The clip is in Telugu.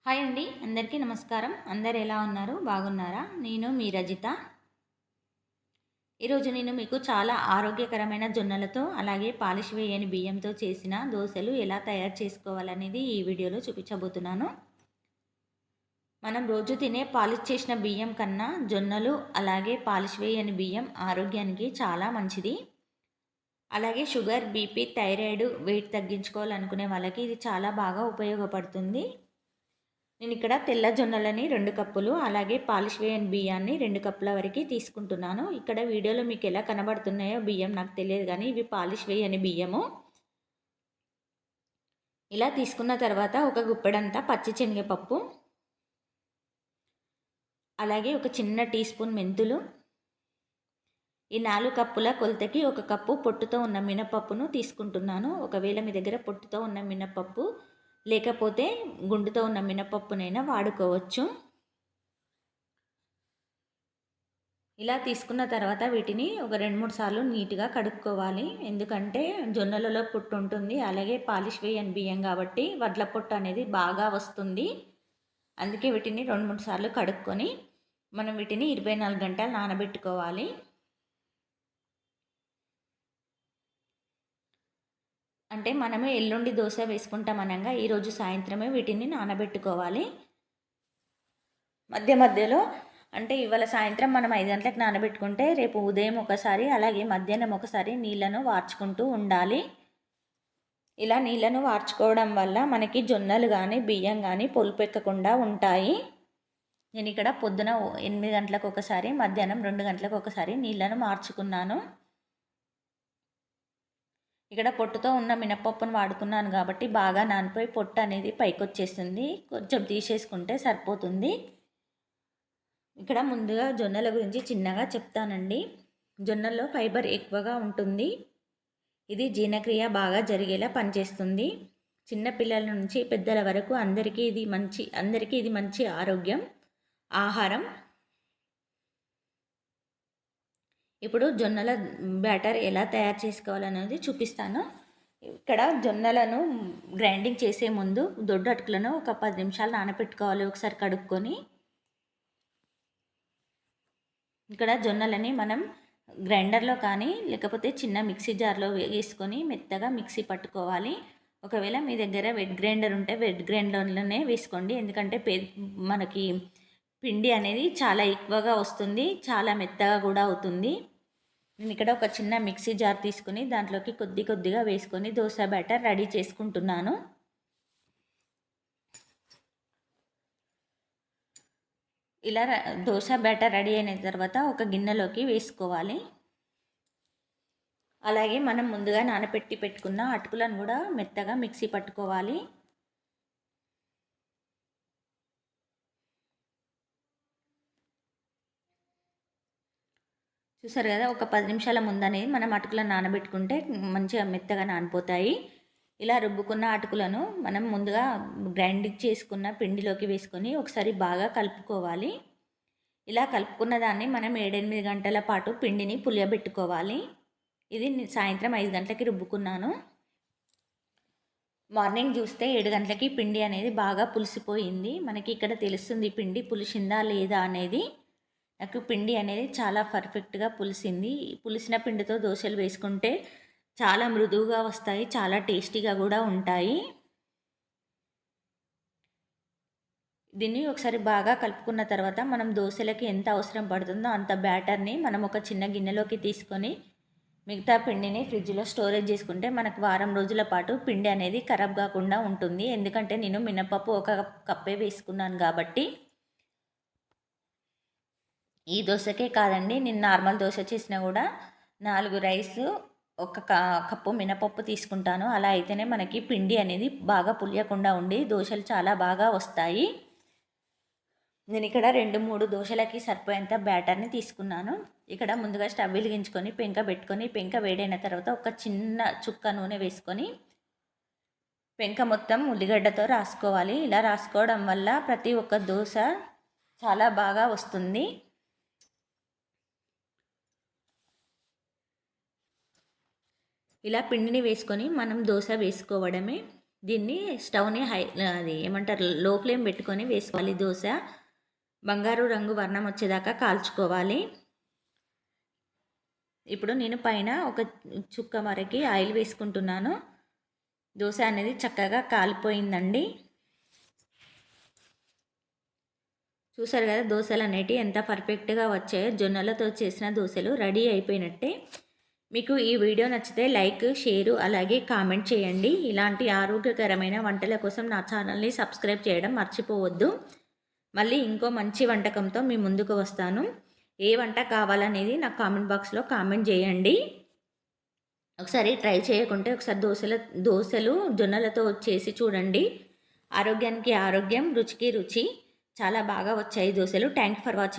హాయ్ అండి, అందరికీ నమస్కారం. అందరు ఎలా ఉన్నారు? బాగున్నారా? నేను మీ రజిత. ఈరోజు నేను మీకు చాలా ఆరోగ్యకరమైన జొన్నలతో అలాగే పాలిష్ వేయని బియ్యంతో చేసిన దోశలు ఎలా తయారు చేసుకోవాలనేది ఈ వీడియోలో చూపించబోతున్నాను. మనం రోజు తినే పాలిష్ చేసిన బియ్యం కన్నా జొన్నలు అలాగే పాలిష్ వేయని బియ్యం ఆరోగ్యానికి చాలా మంచిది. అలాగే షుగర్, బీపీ, థైరాయిడ్, వెయిట్ తగ్గించుకోవాలనుకునే వాళ్ళకి ఇది చాలా బాగా ఉపయోగపడుతుంది. నేను ఇక్కడ తెల్ల జొన్నలని 2 కప్పులు అలాగే పాలిష్ వేయని బియ్యాన్ని 2 కప్పుల వరకు తీసుకుంటున్నాను. ఇక్కడ వీడియోలో మీకు ఎలా కనబడుతున్నాయో బియ్యం నాకు తెలియదు కానీ ఇవి పాలిష్ వేయని బియ్యము. ఇలా తీసుకున్న తర్వాత ఒక గుప్పెడంతా పచ్చి శనగపప్పు, అలాగే ఒక చిన్న టీ స్పూన్ మెంతులు, ఈ 4 కప్పుల కొలతకి 1 కప్పు పొట్టుతో ఉన్న మినపప్పును తీసుకుంటున్నాను. ఒకవేళ మీ దగ్గర పొట్టుతో ఉన్న మినపప్పు లేకపోతే గుండుతో ఉన్న మినపప్పునైనా వాడుకోవచ్చు. ఇలా తీసుకున్న తర్వాత వీటిని ఒక 2-3 సార్లు నీట్గా కడుక్కోవాలి. ఎందుకంటే జొన్నలలో పొట్టు ఉంటుంది, అలాగే పాలిష్ వేయని బియ్యం కాబట్టి వడ్ల పొట్టు అనేది బాగా వస్తుంది. అందుకే వీటిని 2-3 సార్లు కడుక్కొని మనం వీటిని 24 గంటలు నానబెట్టుకోవాలి. అంటే మనమే ఎల్లుండి దోశ వేసుకుంటాం అనగా ఈరోజు సాయంత్రమే వీటిని నానబెట్టుకోవాలి. మధ్య మధ్యలో అంటే ఇవాళ సాయంత్రం మనం 5 గంటలకు నానబెట్టుకుంటే రేపు ఉదయం ఒకసారి అలాగే మధ్యాహ్నం ఒకసారి నీళ్ళను వార్చుకుంటూ ఉండాలి. ఇలా నీళ్ళను వార్చుకోవడం వల్ల మనకి జొన్నలు కానీ బియ్యం కానీ పొలుపెక్కకుండా ఉంటాయి. నేను ఇక్కడ పొద్దున 8 గంటలకు ఒకసారి మధ్యాహ్నం 2 గంటలకు ఒకసారి నీళ్ళను మార్చుకున్నాను. ఇక్కడ పొట్టుతో ఉన్న మినపప్పును వాడుకున్నాను కాబట్టి బాగా నానిపోయి పొట్టు అనేది పైకి వచ్చేస్తుంది. కొంచెం తీసేసుకుంటే సరిపోతుంది. ఇక్కడ ముందుగా జొన్నల గురించి చిన్నగా చెప్తానండి. జొన్నల్లో ఫైబర్ ఎక్కువగా ఉంటుంది. ఇది జీర్ణక్రియ బాగా జరిగేలా పనిచేస్తుంది. చిన్నపిల్లల నుంచి పెద్దల వరకు అందరికీ ఇది మంచి ఆహారం. ఇప్పుడు జొన్నల బ్యాటర్ ఎలా తయారు చేసుకోవాలనేది చూపిస్తాను. ఇక్కడ జొన్నలను గ్రైండింగ్ చేసే ముందు దొడ్డు అటుకులను ఒక 10 నిమిషాలు నానబెట్టుకోవాలి. ఒకసారి కడుక్కొని ఇక్కడ జొన్నలని మనం గ్రైండర్లో కానీ లేకపోతే చిన్న మిక్సీ జార్లో వేసుకొని మెత్తగా మిక్సీ పట్టుకోవాలి. ఒకవేళ మీ దగ్గర వెట్ గ్రైండర్ ఉంటే వెట్ గ్రైండర్లోనే వేసుకోండి. ఎందుకంటే మనకి పిండి అనేది చాలా ఎక్కువగా వస్తుంది, చాలా మెత్తగా కూడా అవుతుంది. నేను ఇక్కడ ఒక చిన్న మిక్సీ జార్ తీసుకుని దాంట్లోకి కొద్దిగా వేసుకొని దోశ బ్యాటర్ రెడీ చేసుకుంటున్నాను. ఇలా దోశ బ్యాటర్ రెడీ అయిన తర్వాత ఒక గిన్నెలోకి వేసుకోవాలి. అలాగే మనం ముందుగా పెట్టుకున్న అటుకులను కూడా మెత్తగా మిక్సీ పట్టుకోవాలి. చూసారు కదా, ఒక 10 నిమిషాల ముందనే మనం అటుకులను నానబెట్టుకుంటే మంచిగా మెత్తగా నానిపోతాయి. ఇలా రుబ్బుకున్న అటుకులను మనం ముందుగా గ్రైండింగ్ చేసుకున్న పిండిలోకి వేసుకొని ఒకసారి బాగా కలుపుకోవాలి. ఇలా కలుపుకున్న దాన్ని మనం 7-8 గంటల పాటు పిండిని పులియబెట్టుకోవాలి. ఇది సాయంత్రం 5 గంటలకి రుబ్బుకున్నాను. మార్నింగ్ చూస్తే 7 గంటలకి పిండి అనేది బాగా పులిసిపోయింది. మనకి ఇక్కడ తెలుస్తుంది పిండి పులిసిందా లేదా అనేది. నాకు పిండి అనేది చాలా పర్ఫెక్ట్గా పులిసింది. పులిసిన పిండితో దోశలు వేసుకుంటే చాలా మృదువుగా వస్తాయి, చాలా టేస్టీగా కూడా ఉంటాయి. దీన్ని ఒకసారి బాగా కలుపుకున్న తర్వాత మనం దోశలకి ఎంత అవసరం పడుతుందో అంత బ్యాటర్ని మనం ఒక చిన్న గిన్నెలోకి తీసుకొని మిగతా పిండిని ఫ్రిడ్జ్లో స్టోరేజ్ చేసుకుంటే మనకు వారం రోజుల పాటు పిండి అనేది ఖరాబ్ కాకుండా ఉంటుంది. ఎందుకంటే నేను మినపప్పు 1 కప్పే వేసుకున్నాను కాబట్టి. ఈ దోశకే కాదండి, నేను నార్మల్ దోశ చేసినా కూడా 4 రైస్ 1 కప్పు మినపప్పు తీసుకుంటాను. అలా అయితేనే మనకి పిండి అనేది బాగా పులియకుండా ఉండి దోశలు చాలా బాగా వస్తాయి. నేను ఇక్కడ 2-3 దోశలకి సరిపోయేంత బ్యాటర్ని తీసుకున్నాను. ఇక్కడ ముందుగా స్టవ్ వెలిగించుకొని పెంక పెట్టుకొని పెంక వేడైన తర్వాత ఒక చిన్న చుక్క నూనె వేసుకొని పెంక మొత్తం ఉల్లిగడ్డతో రాసుకోవాలి. ఇలా రాసుకోవడం వల్ల ప్రతి ఒక్క దోశ చాలా బాగా వస్తుంది. ఇలా పిండిని వేసుకొని మనం దోశ వేసుకోవడమే. దీన్ని స్టవ్ని అది ఏమంటారు లో ఫ్లేమ్ పెట్టుకొని వేసుకోవాలి. దోశ బంగారు రంగు వర్ణం వచ్చేదాకా కాల్చుకోవాలి. ఇప్పుడు నేను పైన ఒక చుక్క వరకు ఆయిల్ వేసుకుంటున్నాను. దోశ అనేది చక్కగా కాలిపోయిందండి. చూసారు కదా దోశలు అనేటివి ఎంత పర్ఫెక్ట్గా వచ్చాయో. జొన్నలతో చేసిన దోశలు రెడీ అయిపోయినట్టే. మీకు ఈ వీడియో నచ్చితే లైక్, షేరు అలాగే కామెంట్ చేయండి. ఇలాంటి ఆరోగ్యకరమైన వంటల కోసం నా ఛానల్ని సబ్స్క్రైబ్ చేయడం మర్చిపోవద్దు. మళ్ళీ ఇంకో మంచి వంటకంతో మీ ముందుకు వస్తాను. ఏ వంట కావాలనేది నాకు కామెంట్ బాక్స్లో కామెంట్ చేయండి. ఒకసారి ట్రై చేయకుంటే ఒకసారి దోశలు జొన్నలతో చేసి చూడండి. ఆరోగ్యానికి ఆరోగ్యం, రుచికి రుచి. చాలా బాగా వచ్చాయి దోశలు. Thank for watching.